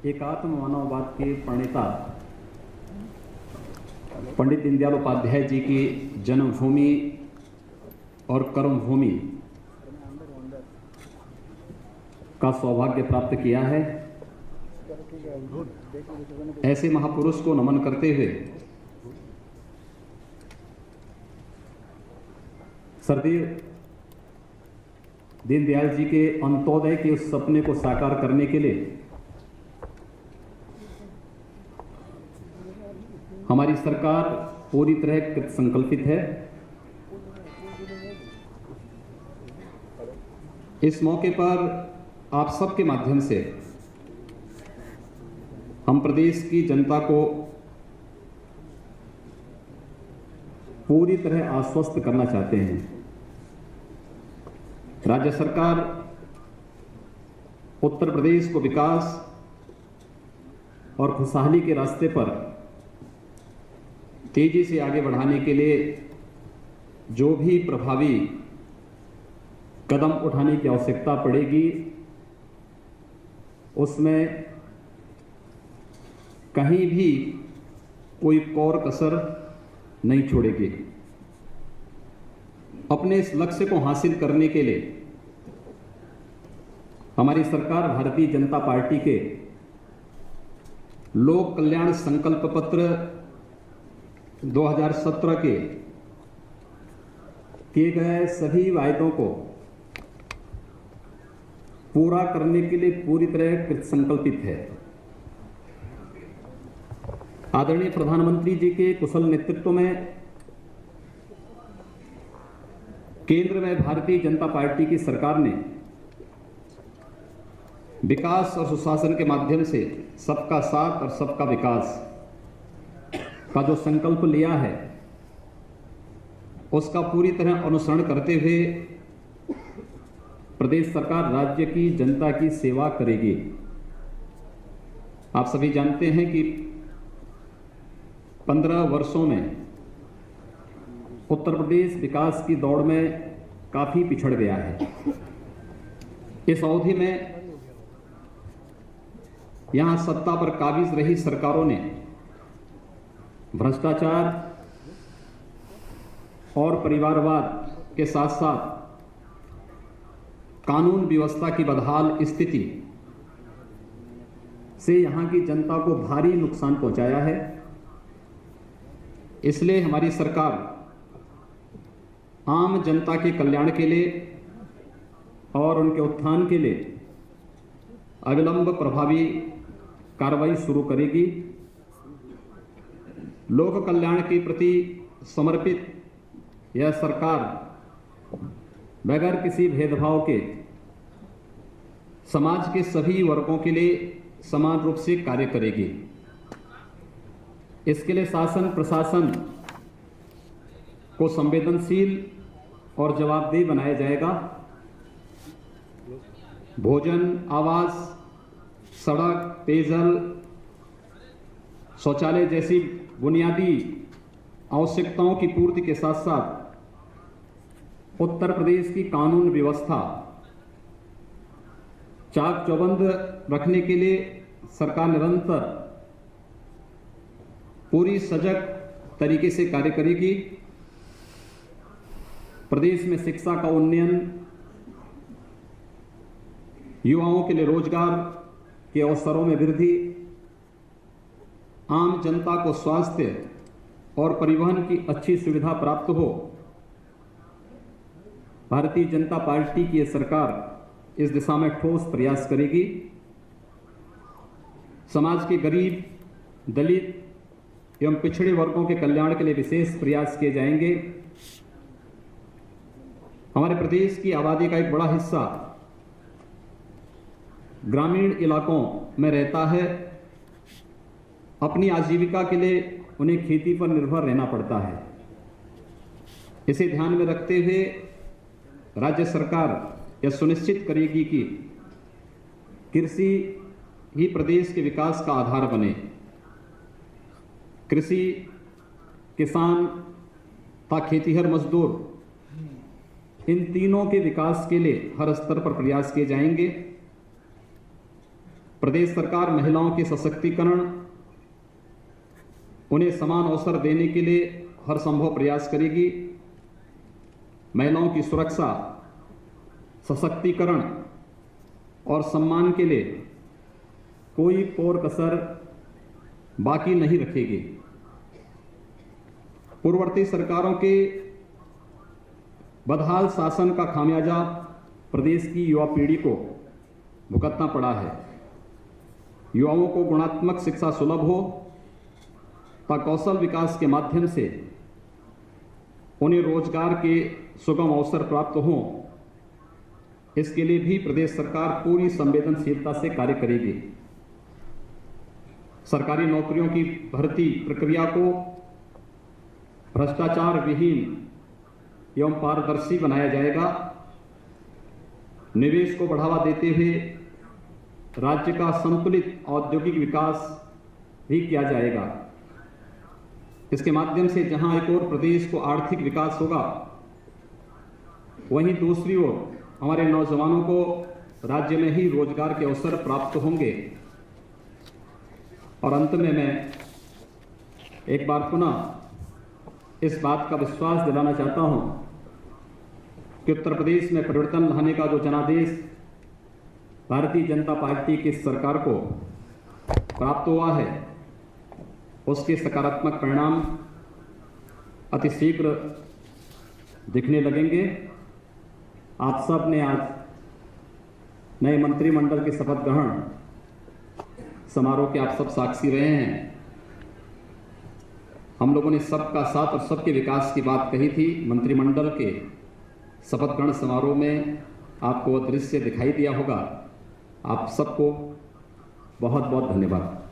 एकात्म मानववाद के प्रणेता पंडित दीनदयाल उपाध्याय जी की जन्मभूमि और कर्मभूमि का सौभाग्य प्राप्त किया है। ऐसे महापुरुष को नमन करते हुए सरदार दीनदयाल जी के अंत्योदय के उस सपने को साकार करने के लिए हमारी सरकार पूरी तरह कृत संकल्पित है। इस मौके पर आप सबके माध्यम से हम प्रदेश की जनता को पूरी तरह आश्वस्त करना चाहते हैं। राज्य सरकार उत्तर प्रदेश को विकास और खुशहाली के रास्ते पर तेजी से आगे बढ़ाने के लिए जो भी प्रभावी कदम उठाने की आवश्यकता पड़ेगी उसमें कहीं भी कोई कौर कसर नहीं छोड़ेगी। अपने इस लक्ष्य को हासिल करने के लिए हमारी सरकार भारतीय जनता पार्टी के लोक कल्याण संकल्प पत्र 2017 के किए गए सभी वायदों को पूरा करने के लिए पूरी तरह कृत संकल्पित है। आदरणीय प्रधानमंत्री जी के कुशल नेतृत्व में केंद्र में भारतीय जनता पार्टी की सरकार ने विकास और सुशासन के माध्यम से सबका साथ और सबका विकास का जो संकल्प लिया है उसका पूरी तरह अनुसरण करते हुए प्रदेश सरकार राज्य की जनता की सेवा करेगी। आप सभी जानते हैं कि 15 वर्षों में उत्तर प्रदेश विकास की दौड़ में काफी पिछड़ गया है। इस अवधि में यहां सत्ता पर काबिज रही सरकारों ने भ्रष्टाचार और परिवारवाद के साथ साथ कानून व्यवस्था की बदहाल स्थिति से यहां की जनता को भारी नुकसान पहुंचाया है। इसलिए हमारी सरकार आम जनता के कल्याण के लिए और उनके उत्थान के लिए अविलंब प्रभावी कार्रवाई शुरू करेगी। लोक कल्याण के प्रति समर्पित यह सरकार बगैर किसी भेदभाव के समाज के सभी वर्गों के लिए समान रूप से कार्य करेगी। इसके लिए शासन प्रशासन को संवेदनशील और जवाबदेह बनाया जाएगा। भोजन, आवास, सड़क, पेयजल, शौचालय जैसी बुनियादी आवश्यकताओं की पूर्ति के साथ साथ उत्तर प्रदेश की कानून व्यवस्था चाक चौबंद रखने के लिए सरकार निरंतर पूरी सजग तरीके से कार्य करेगी। प्रदेश में शिक्षा का उन्नयन, युवाओं के लिए रोजगार के अवसरों में वृद्धि, आम जनता को स्वास्थ्य और परिवहन की अच्छी सुविधा प्राप्त हो। भारतीय जनता पार्टी की सरकार इस दिशा में ठोस प्रयास करेगी। समाज के गरीब, दलित एवं पिछड़े वर्गों के कल्याण के लिए विशेष प्रयास किए जाएंगे। हमारे प्रदेश की आबादी का एक बड़ा हिस्सा ग्रामीण इलाकों में रहता है। अपनी आजीविका के लिए उन्हें खेती पर निर्भर रहना पड़ता है। इसे ध्यान में रखते हुए राज्य सरकार यह सुनिश्चित करेगी कि कृषि ही प्रदेश के विकास का आधार बने। कृषि, किसान तथा खेतीहर मजदूर, इन तीनों के विकास के लिए हर स्तर पर प्रयास किए जाएंगे। प्रदेश सरकार महिलाओं के सशक्तिकरण, उन्हें समान अवसर देने के लिए हर संभव प्रयास करेगी। महिलाओं की सुरक्षा, सशक्तिकरण और सम्मान के लिए कोई कोर कसर बाकी नहीं रखेगी। पूर्ववर्ती सरकारों के बदहाल शासन का खामियाजा प्रदेश की युवा पीढ़ी को भुगतना पड़ा है। युवाओं को गुणात्मक शिक्षा सुलभ हो, कौशल विकास के माध्यम से उन्हें रोजगार के सुगम अवसर प्राप्त हों, इसके लिए भी प्रदेश सरकार पूरी संवेदनशीलता से कार्य करेगी। सरकारी नौकरियों की भर्ती प्रक्रिया को भ्रष्टाचार विहीन एवं पारदर्शी बनाया जाएगा। निवेश को बढ़ावा देते हुए राज्य का संतुलित औद्योगिक विकास भी किया जाएगा। इसके माध्यम से जहां एक ओर प्रदेश को आर्थिक विकास होगा, वहीं दूसरी ओर हमारे नौजवानों को राज्य में ही रोजगार के अवसर प्राप्त होंगे। और अंत में मैं एक बार पुनः इस बात का विश्वास दिलाना चाहता हूं कि उत्तर प्रदेश में परिवर्तन लाने का जो जनादेश भारतीय जनता पार्टी की सरकार को प्राप्त हुआ है, उसके सकारात्मक परिणाम अतिशीघ्र दिखने लगेंगे। आप सब ने आज नए मंत्रिमंडल के शपथ ग्रहण समारोह के आप सब साक्षी रहे हैं। हम लोगों ने सबका साथ और सबके विकास की बात कही थी। मंत्रिमंडल के शपथ ग्रहण समारोह में आपको वह दृश्य दिखाई दिया होगा। आप सबको बहुत बहुत धन्यवाद।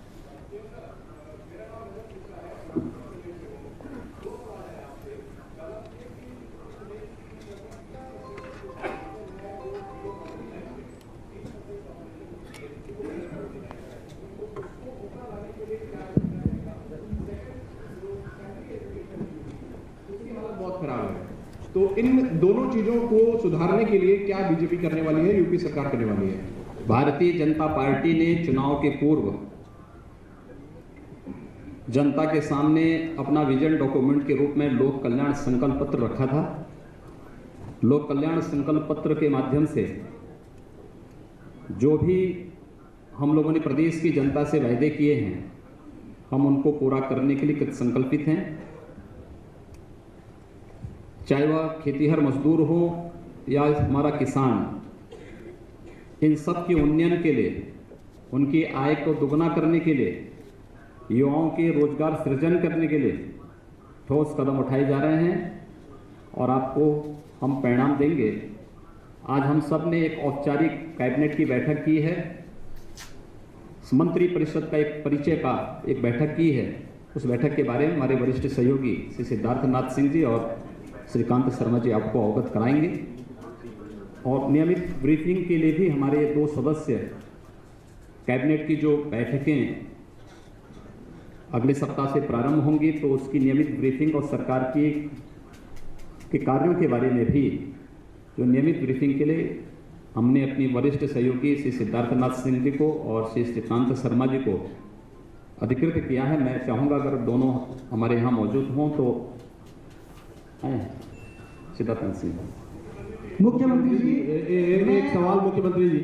बहुत खराब है, तो इन दोनों चीजों को सुधारने के लिए क्या बीजेपी करने वाली है, यूपी सरकार करने वाली है? भारतीय जनता पार्टी ने चुनाव के पूर्व जनता के सामने अपना विजन डॉक्यूमेंट के रूप में लोक कल्याण संकल्प पत्र रखा था। लोक कल्याण संकल्प पत्र के माध्यम से जो भी हम लोगों ने प्रदेश की जनता से वायदे किए हैं, हम उनको पूरा करने के लिए कृत संकल्पित हैं। चाहे वह खेतीहर मजदूर हो या हमारा किसान, इन सब के उन्नयन के लिए, उनकी आय को दुगना करने के लिए, युवाओं के रोजगार सृजन करने के लिए ठोस कदम उठाए जा रहे हैं और आपको हम परिणाम देंगे। आज हम सब ने एक औपचारिक कैबिनेट की बैठक की है, मंत्रि परिषद का एक परिचय का एक बैठक की है। उस बैठक के बारे में हमारे वरिष्ठ सहयोगी श्री सिद्धार्थनाथ सिंह जी और श्रीकांत शर्मा जी आपको अवगत कराएंगे। और नियमित ब्रीफिंग के लिए भी हमारे 2 सदस्य कैबिनेट की जो बैठकें अगले सप्ताह से प्रारंभ होंगी, तो उसकी नियमित ब्रीफिंग और सरकार के कार्यों के बारे में भी जो नियमित ब्रीफिंग के लिए हमने अपनी वरिष्ठ सहयोगी श्री सिद्धार्थनाथ सिंह जी को और श्री श्रीकांत शर्मा जी को अधिकृत किया है। मैं चाहूँगा अगर दोनों हमारे यहाँ मौजूद हों तो सिद्धार्थनाथ सिंह। मुख्यमंत्री जी, एक सवाल मुख्यमंत्री जी,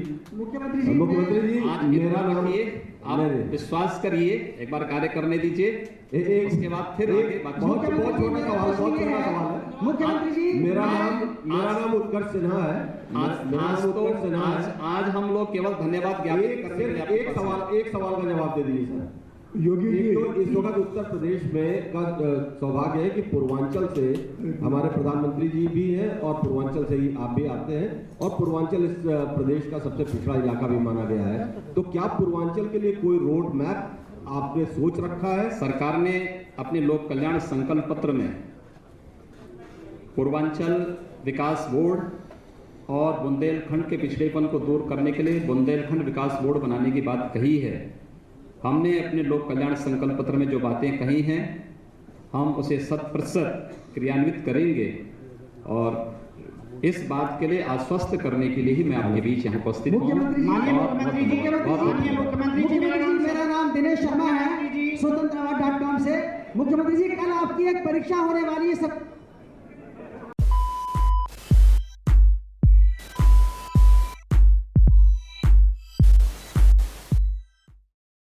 मेरा नाम आप विश्वास करिए, एक बार कार्य करने दीजिए, उसके बाद फिर बहुत छोटा सवाल है। मुख्यमंत्री जी, मेरा नाम उत्कर्ष सिन्हा है। आज हम लोग केवल धन्यवाद ज्ञापित करने के लिए एक सवाल का जवाब दे दीजिए सर। योगी जी, तो इस वक्त उत्तर प्रदेश में का सौभाग्य है कि पूर्वांचल से हमारे प्रधानमंत्री जी भी हैं और पूर्वांचल से ही आप भी आते हैं, और पूर्वांचल इस प्रदेश का सबसे पिछड़ा इलाका भी माना गया है। तो क्या पूर्वांचल के लिए कोई रोड मैप आपने सोच रखा है? सरकार ने अपने लोक कल्याण संकल्प पत्र में पूर्वांचल विकास बोर्ड और बुंदेलखंड के पिछड़ेपन को दूर करने के लिए बुंदेलखंड विकास बोर्ड बनाने की बात कही है। हमने अपने लोक कल्याण संकल्प पत्र में जो बातें कही हैं, हम उसे 100% क्रियान्वित करेंगे और इस बात के लिए आश्वस्त करने के लिए ही मैं आपके बीच यहाँ उपस्थित हूँ। मुख्यमंत्री जी, माननीय और- मुख्यमंत्री जी, माननीय मुख्यमंत्री जी, मेरा नाम दिनेश शर्मा है, स्वतंत्रवाद.com से। मुख्यमंत्री जी, कल आपकी एक परीक्षा होने वाली है, सब